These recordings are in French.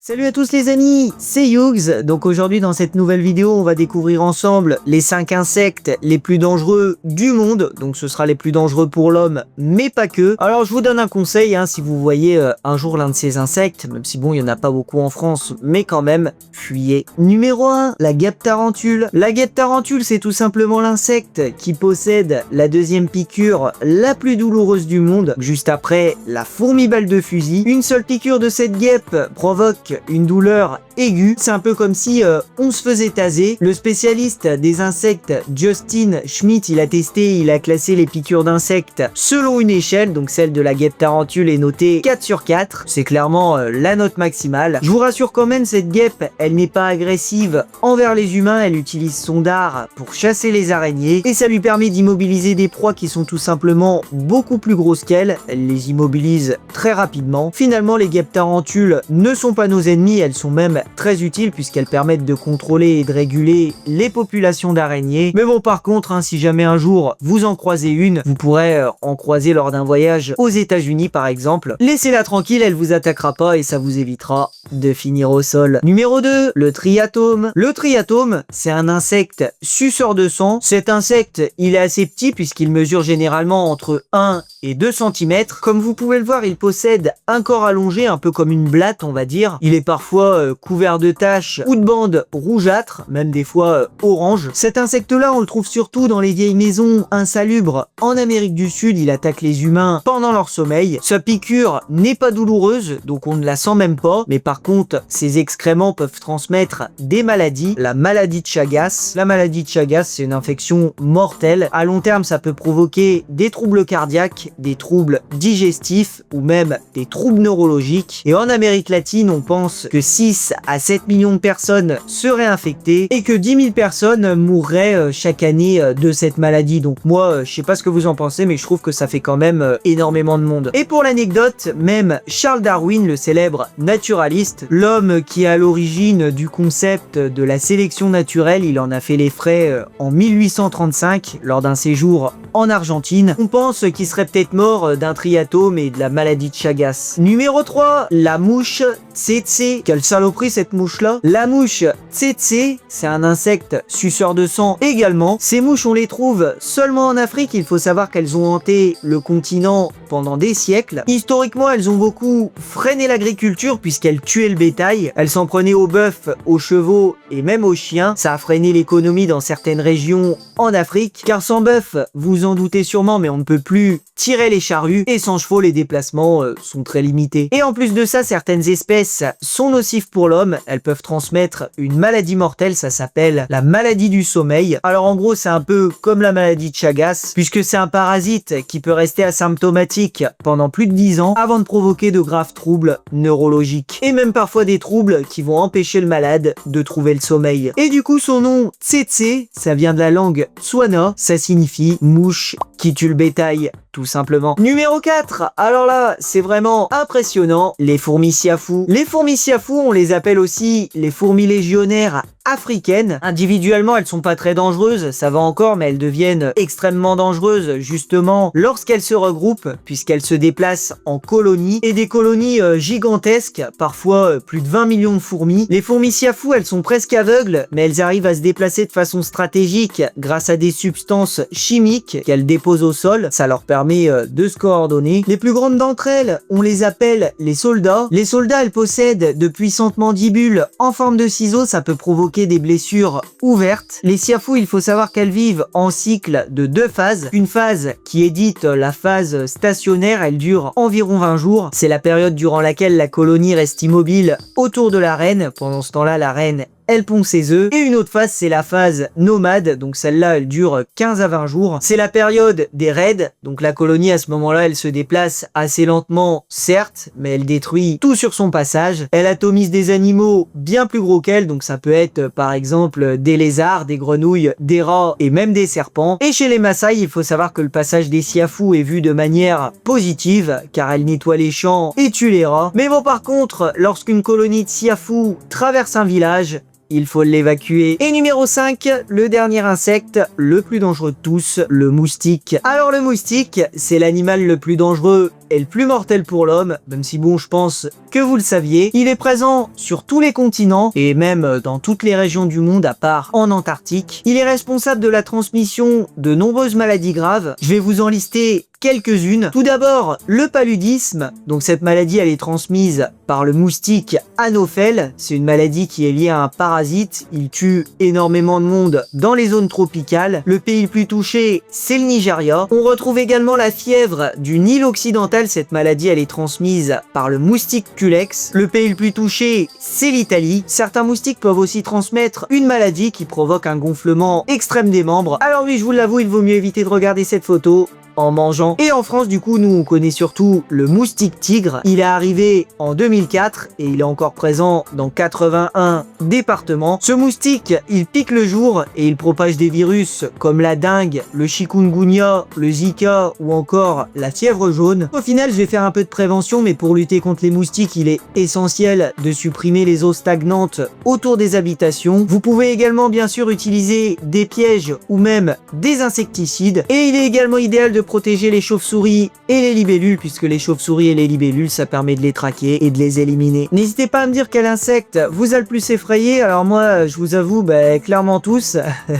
Salut à tous les amis, c'est Yugs. Donc aujourd'hui dans cette nouvelle vidéo, on va découvrir ensemble les 5 insectes les plus dangereux du monde. Donc ce sera les plus dangereux pour l'homme, mais pas que. Alors je vous donne un conseil, si vous voyez un jour l'un de ces insectes, même si bon, il n'y en a pas beaucoup en France, mais quand même, fuyez. Numéro 1, la guêpe tarentule. La guêpe tarentule, c'est tout simplement l'insecte qui possède la deuxième piqûre la plus douloureuse du monde, juste après la fourmi balle de fusil. Une seule piqûre de cette guêpe provoque une douleur aiguë. C'est un peu comme si on se faisait taser. Le spécialiste des insectes Justin Schmidt, il a classé les piqûres d'insectes selon une échelle, donc celle de la guêpe tarentule est notée 4 sur 4. C'est clairement la note maximale. Je vous rassure quand même, cette guêpe, elle n'est pas agressive envers les humains, elle utilise son dard pour chasser les araignées et ça lui permet d'immobiliser des proies qui sont tout simplement beaucoup plus grosses qu'elle. Elle les immobilise très rapidement. Finalement, les guêpes tarentules ne sont pas nos ennemis, elles sont même très utiles puisqu'elles permettent de contrôler et de réguler les populations d'araignées. Mais bon, par contre, si jamais un jour vous en croisez une, vous pourrez en croiser lors d'un voyage aux États-Unis par exemple. Laissez-la tranquille, elle vous attaquera pas et ça vous évitera de finir au sol. Numéro 2, le triatome. Le triatome, c'est un insecte suceur de sang. Cet insecte, il est assez petit puisqu'il mesure généralement entre 1 et 2 cm. Comme vous pouvez le voir, il possède un corps allongé, un peu comme une blatte, on va dire. Il est parfois couvert de taches ou de bandes rougeâtres, même des fois orange. Cet insecte-là, on le trouve surtout dans les vieilles maisons insalubres en Amérique du Sud. Il attaque les humains pendant leur sommeil. Sa piqûre n'est pas douloureuse, donc on ne la sent même pas. Mais par contre, ses excréments peuvent transmettre des maladies. La maladie de Chagas. La maladie de Chagas, c'est une infection mortelle. À long terme, ça peut provoquer des troubles cardiaques, des troubles digestifs ou même des troubles neurologiques. Et en Amérique latine, on pense que 6 à 7 millions de personnes seraient infectées et que 10 000 personnes mourraient chaque année de cette maladie. Donc moi, je sais pas ce que vous en pensez, mais je trouve que ça fait quand même énormément de monde. Et pour l'anecdote, même Charles Darwin, le célèbre naturaliste, l'homme qui est à l'origine du concept de la sélection naturelle, il en a fait les frais en 1835 lors d'un séjour en Argentine. On pense qu'il serait peut-être mort d'un triatome et de la maladie de Chagas. Numéro 3, la mouche tsetse. Quelle saloperie cette mouche là. La mouche tsetse, c'est un insecte suceur de sang également. Ces mouches, on les trouve seulement en Afrique. Il faut savoir qu'elles ont hanté le continent pendant des siècles. Historiquement, elles ont beaucoup freiné l'agriculture puisqu'elles tuaient le bétail. Elles s'en prenaient aux bœufs, aux chevaux et même aux chiens. Ça a freiné l'économie dans certaines régions en Afrique. Car sans bœuf, vous en doutez sûrement, mais on ne peut plus tirer les charrues et sans chevaux, les déplacements sont très limités. Et en plus de ça, certaines espèces sont nocives pour l'homme. Elles peuvent transmettre une maladie mortelle, ça s'appelle la maladie du sommeil. Alors en gros, c'est un peu comme la maladie de Chagas, puisque c'est un parasite qui peut rester asymptomatique pendant plus de 10 ans avant de provoquer de graves troubles neurologiques. Et même parfois des troubles qui vont empêcher le malade de trouver le sommeil. Et du coup, son nom, tsetse, ça vient de la langue Tswana, ça signifie mouche qui tue le bétail, tout simplement. Numéro 4, alors là, c'est vraiment impressionnant, les fourmis siafou. Les fourmis siafou, on les appelle aussi les fourmis légionnaires africaines. Individuellement, elles sont pas très dangereuses, ça va encore, mais elles deviennent extrêmement dangereuses, justement, lorsqu'elles se regroupent, puisqu'elles se déplacent en colonies, et des colonies gigantesques, parfois plus de 20 millions de fourmis. Les fourmis siafou, elles sont presque aveugles, mais elles arrivent à se déplacer de façon stratégique grâce à des substances chimiques qu'elles déposent au sol. Ça leur permet de se coordonner. Les plus grandes d'entre elles, on les appelle les soldats. Les soldats, elles possèdent de puissantes mandibules en forme de ciseaux, ça peut provoquer des blessures ouvertes. Les siafou, il faut savoir qu'elles vivent en cycle de 2 phases. Une phase qui est dite la phase stationnaire, elle dure environ 20 jours. C'est la période durant laquelle la colonie reste immobile autour de la reine. Pendant ce temps-là, la reine, elle pond ses œufs. Et une autre phase, c'est la phase nomade. Donc celle-là, elle dure 15 à 20 jours. C'est la période des raids. Donc la colonie, à ce moment-là, elle se déplace assez lentement, certes, mais elle détruit tout sur son passage. Elle atomise des animaux bien plus gros qu'elle. Donc ça peut être, par exemple, des lézards, des grenouilles, des rats et même des serpents. Et chez les Maasai, il faut savoir que le passage des siafou est vu de manière positive, car elle nettoie les champs et tue les rats. Mais bon, par contre, lorsqu'une colonie de siafou traverse un village, il faut l'évacuer. Et numéro 5, le dernier insecte, le plus dangereux de tous, le moustique. Alors le moustique, c'est l'animal le plus dangereux est le plus mortel pour l'homme, même si bon, je pense que vous le saviez. Il est présent sur tous les continents et même dans toutes les régions du monde à part en Antarctique. Il est responsable de la transmission de nombreuses maladies graves. Je vais vous en lister quelques-unes. Tout d'abord, le paludisme. Donc cette maladie, elle est transmise par le moustique Anophèle. C'est une maladie qui est liée à un parasite. Il tue énormément de monde dans les zones tropicales. Le pays le plus touché, c'est le Nigeria. On retrouve également la fièvre du Nil occidental. Cette maladie, elle est transmise par le moustique Culex. Le pays le plus touché, c'est l'Italie. Certains moustiques peuvent aussi transmettre une maladie qui provoque un gonflement extrême des membres. Alors oui, je vous l'avoue, il vaut mieux éviter de regarder cette photo en mangeant. Et en France, du coup, nous, on connaît surtout le moustique tigre. Il est arrivé en 2004 et il est encore présent dans 81 départements. Ce moustique, il pique le jour et il propage des virus comme la dengue, le chikungunya, le Zika ou encore la fièvre jaune. Au final, je vais faire un peu de prévention, mais pour lutter contre les moustiques, il est essentiel de supprimer les eaux stagnantes autour des habitations. Vous pouvez également, bien sûr, utiliser des pièges ou même des insecticides. Et il est également idéal de protéger les chauves-souris et les libellules, puisque les chauves-souris et les libellules, ça permet de les traquer et de les éliminer. N'hésitez pas à me dire quel insecte vous a le plus effrayé. Alors moi, je vous avoue, clairement tous.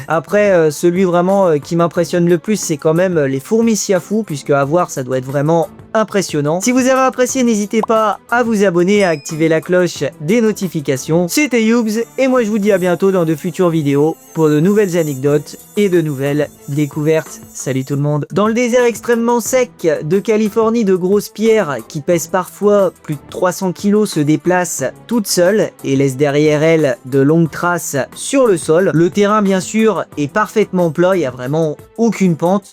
Après, celui vraiment qui m'impressionne le plus, c'est quand même les fourmis siafou, puisque à voir, ça doit être vraiment impressionnant. Si vous avez apprécié, n'hésitez pas à vous abonner et à activer la cloche des notifications. C'était Youbs, et moi je vous dis à bientôt dans de futures vidéos pour de nouvelles anecdotes et de nouvelles découvertes. Salut tout le monde. Dans le désert extrêmement sec de Californie, de grosses pierres qui pèsent parfois plus de 300 kg se déplacent toutes seules et laissent derrière elles de longues traces sur le sol. Le terrain bien sûr est parfaitement plat, il n'y a vraiment aucune pente.